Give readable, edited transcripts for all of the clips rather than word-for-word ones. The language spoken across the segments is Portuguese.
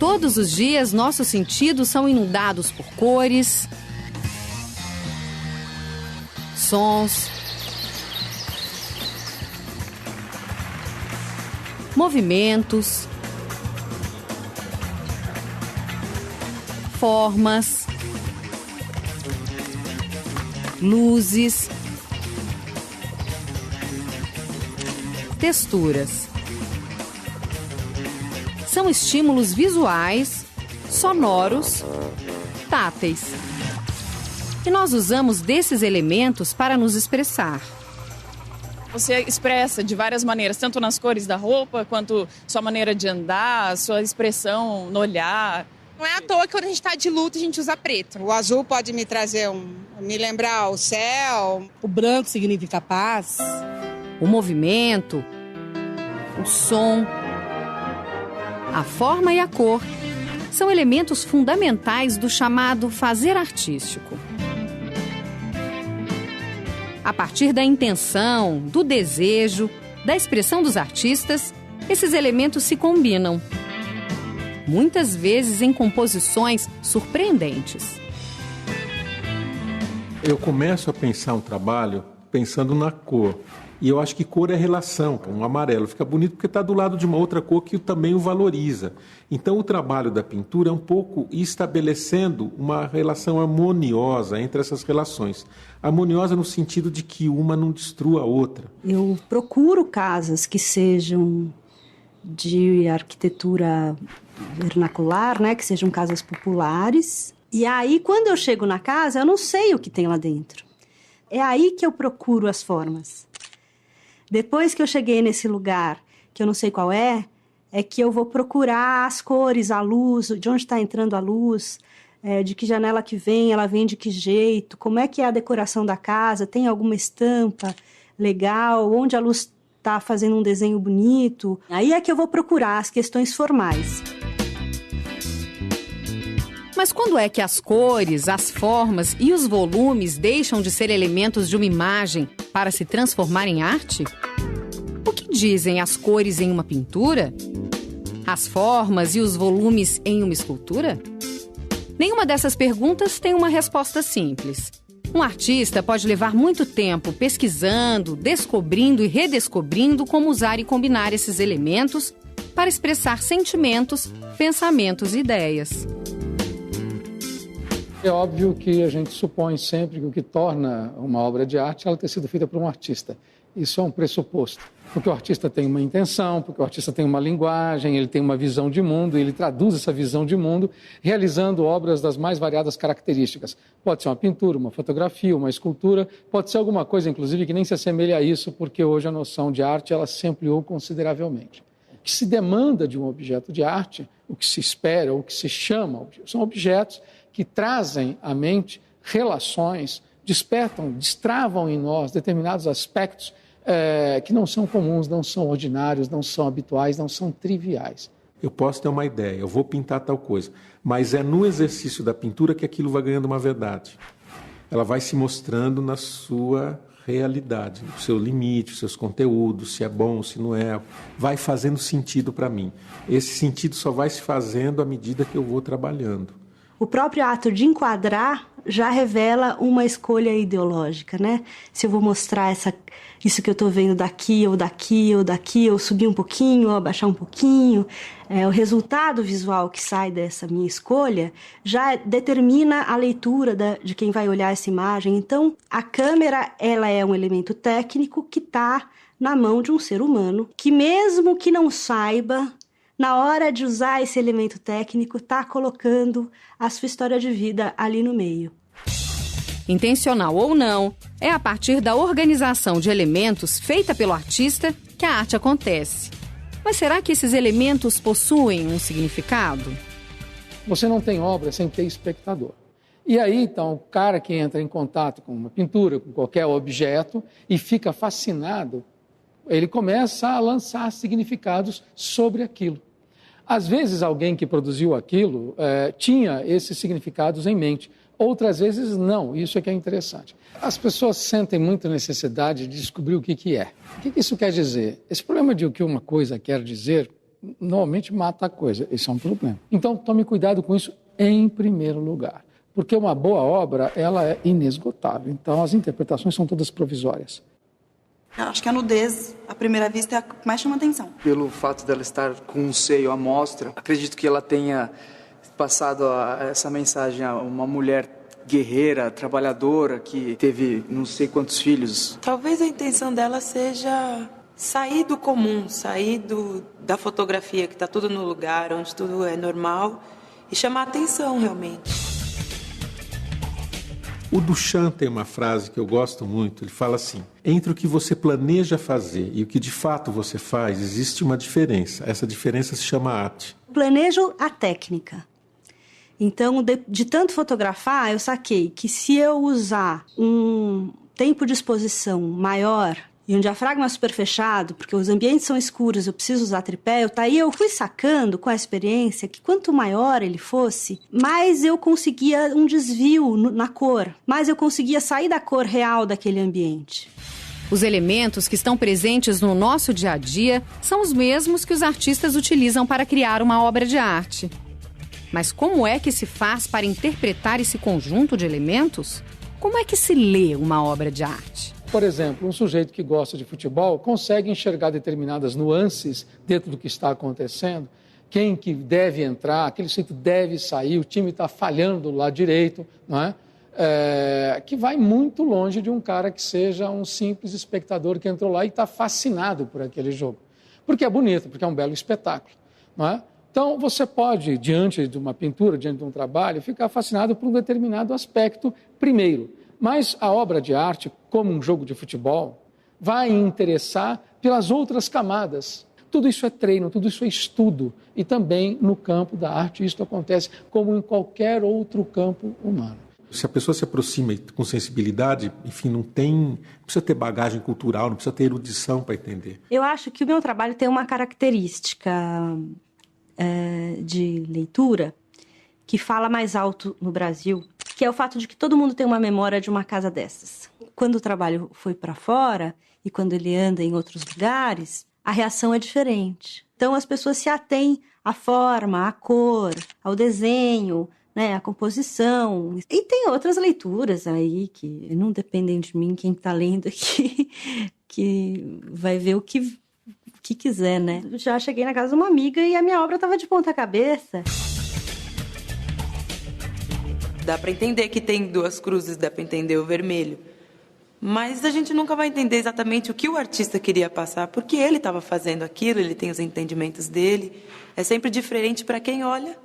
Todos os dias, nossos sentidos são inundados por cores, sons, movimentos, formas, luzes, texturas. São estímulos visuais, sonoros, táteis. E nós usamos desses elementos para nos expressar. Você expressa de várias maneiras, tanto nas cores da roupa, quanto sua maneira de andar, sua expressão no olhar. Não é à toa que quando a gente está de luto a gente usa preto. O azul pode me trazer me lembrar o céu. O branco significa paz. O movimento, o som, a forma e a cor são elementos fundamentais do chamado fazer artístico. A partir da intenção, do desejo, da expressão dos artistas, esses elementos se combinam. Muitas vezes em composições surpreendentes. Eu começo a pensar um trabalho pensando na cor. E eu acho que cor é relação. Um amarelo fica bonito porque está do lado de uma outra cor que também o valoriza. Então o trabalho da pintura é um pouco estabelecendo uma relação harmoniosa entre essas relações. Harmoniosa no sentido de que uma não destrua a outra. Eu procuro casas que sejam de arquitetura vernacular, né? Que sejam casas populares. E aí, quando eu chego na casa, eu não sei o que tem lá dentro. É aí que eu procuro as formas. Depois que eu cheguei nesse lugar, que eu não sei qual é que eu vou procurar as cores, a luz, de onde está entrando a luz, de que janela que vem, ela vem de que jeito, como é que é a decoração da casa, tem alguma estampa legal, onde a luz está fazendo um desenho bonito. Aí é que eu vou procurar as questões formais. Mas quando é que as cores, as formas e os volumes deixam de ser elementos de uma imagem para se transformar em arte? O que dizem as cores em uma pintura? As formas e os volumes em uma escultura? Nenhuma dessas perguntas tem uma resposta simples. Um artista pode levar muito tempo pesquisando, descobrindo e redescobrindo como usar e combinar esses elementos para expressar sentimentos, pensamentos e ideias. É óbvio que a gente supõe sempre que o que torna uma obra de arte ela ter sido feita por um artista. Isso é um pressuposto. Porque o artista tem uma intenção, porque o artista tem uma linguagem, ele tem uma visão de mundo, ele traduz essa visão de mundo realizando obras das mais variadas características. Pode ser uma pintura, uma fotografia, uma escultura, pode ser alguma coisa, inclusive, que nem se assemelha a isso, porque hoje a noção de arte ela se ampliou consideravelmente. O que se demanda de um objeto de arte, o que se espera, o que se chama, são objetos que trazem à mente relações, despertam, destravam em nós determinados aspectos que não são comuns, não são ordinários, não são habituais, não são triviais. Eu posso ter uma ideia, eu vou pintar tal coisa, mas é no exercício da pintura que aquilo vai ganhando uma verdade. Ela vai se mostrando na sua realidade, o seu limite, os seus conteúdos, se é bom, se não é, vai fazendo sentido para mim. Esse sentido só vai se fazendo à medida que eu vou trabalhando. O próprio ato de enquadrar já revela uma escolha ideológica, né? Se eu vou mostrar isso que eu estou vendo daqui, ou daqui, ou daqui, ou subir um pouquinho, ou abaixar um pouquinho, o resultado visual que sai dessa minha escolha já determina a leitura de quem vai olhar essa imagem. Então, a câmera ela é um elemento técnico que está na mão de um ser humano, que mesmo que não saiba, na hora de usar esse elemento técnico, está colocando a sua história de vida ali no meio. Intencional ou não, é a partir da organização de elementos feita pelo artista que a arte acontece. Mas será que esses elementos possuem um significado? Você não tem obra sem ter espectador. E aí, então, o cara que entra em contato com uma pintura, com qualquer objeto, e fica fascinado, ele começa a lançar significados sobre aquilo. Às vezes, alguém que produziu aquilo tinha esses significados em mente. Outras vezes, não. Isso é que é interessante. As pessoas sentem muita necessidade de descobrir o que é. O que isso quer dizer? Esse problema de o que uma coisa quer dizer, normalmente mata a coisa. Esse é um problema. Então, tome cuidado com isso em primeiro lugar. Porque uma boa obra, ela é inesgotável. Então, as interpretações são todas provisórias. Eu acho que a nudez, à primeira vista, é a que mais chama atenção. Pelo fato dela estar com um seio à mostra, acredito que ela tenha passado essa mensagem a uma mulher guerreira, trabalhadora, que teve não sei quantos filhos. Talvez a intenção dela seja sair do comum, sair da fotografia, que está tudo no lugar, onde tudo é normal, e chamar atenção, realmente. O Duchamp tem uma frase que eu gosto muito, ele fala assim: entre o que você planeja fazer e o que de fato você faz, existe uma diferença. Essa diferença se chama arte. Planejo a técnica. Então, de tanto fotografar, eu saquei que se eu usar um tempo de exposição maior e um diafragma super fechado, porque os ambientes são escuros, eu preciso usar tripé, eu fui sacando com a experiência que quanto maior ele fosse, mais eu conseguia um desvio na cor, mais eu conseguia sair da cor real daquele ambiente. Os elementos que estão presentes no nosso dia a dia são os mesmos que os artistas utilizam para criar uma obra de arte. Mas como é que se faz para interpretar esse conjunto de elementos? Como é que se lê uma obra de arte? Por exemplo, um sujeito que gosta de futebol consegue enxergar determinadas nuances dentro do que está acontecendo. Quem que deve entrar, aquele sujeito deve sair, o time está falhando do lado direito, não é? Que vai muito longe de um cara que seja um simples espectador que entrou lá e está fascinado por aquele jogo. Porque é bonito, porque é um belo espetáculo, não é? Então, você pode, diante de uma pintura, diante de um trabalho, ficar fascinado por um determinado aspecto primeiro. Mas a obra de arte, como um jogo de futebol, vai interessar pelas outras camadas. Tudo isso é treino, tudo isso é estudo. E também no campo da arte isso acontece como em qualquer outro campo humano. Se a pessoa se aproxima com sensibilidade, enfim, não precisa ter bagagem cultural, não precisa ter erudição para entender. Eu acho que o meu trabalho tem uma característica de leitura que fala mais alto no Brasil, que é o fato de que todo mundo tem uma memória de uma casa dessas. Quando o trabalho foi para fora e quando ele anda em outros lugares, a reação é diferente. Então as pessoas se atêm à forma, à cor, ao desenho, né, à composição. E tem outras leituras aí que não dependem de mim, quem está lendo aqui, que vai ver o que quiser, né? Eu já cheguei na casa de uma amiga e a minha obra estava de ponta cabeça. Dá para entender que tem duas cruzes, dá para entender o vermelho. Mas a gente nunca vai entender exatamente o que o artista queria passar, porque ele estava fazendo aquilo, ele tem os entendimentos dele. É sempre diferente para quem olha,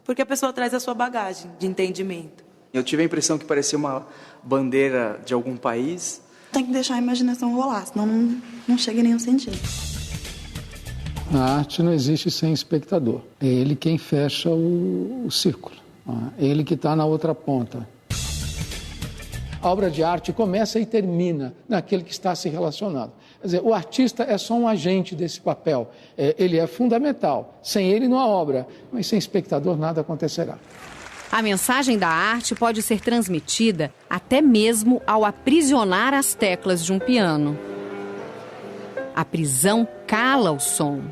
porque a pessoa traz a sua bagagem de entendimento. Eu tive a impressão que parecia uma bandeira de algum país. Tem que deixar a imaginação rolar, senão não chega em nenhum sentido. A arte não existe sem espectador. É ele quem fecha o círculo. É ele que está na outra ponta. A obra de arte começa e termina naquele que está se relacionando. Quer dizer, o artista é só um agente desse papel. Ele é fundamental. Sem ele não há obra, mas sem espectador nada acontecerá. A mensagem da arte pode ser transmitida até mesmo ao aprisionar as teclas de um piano. A prisão cala o som.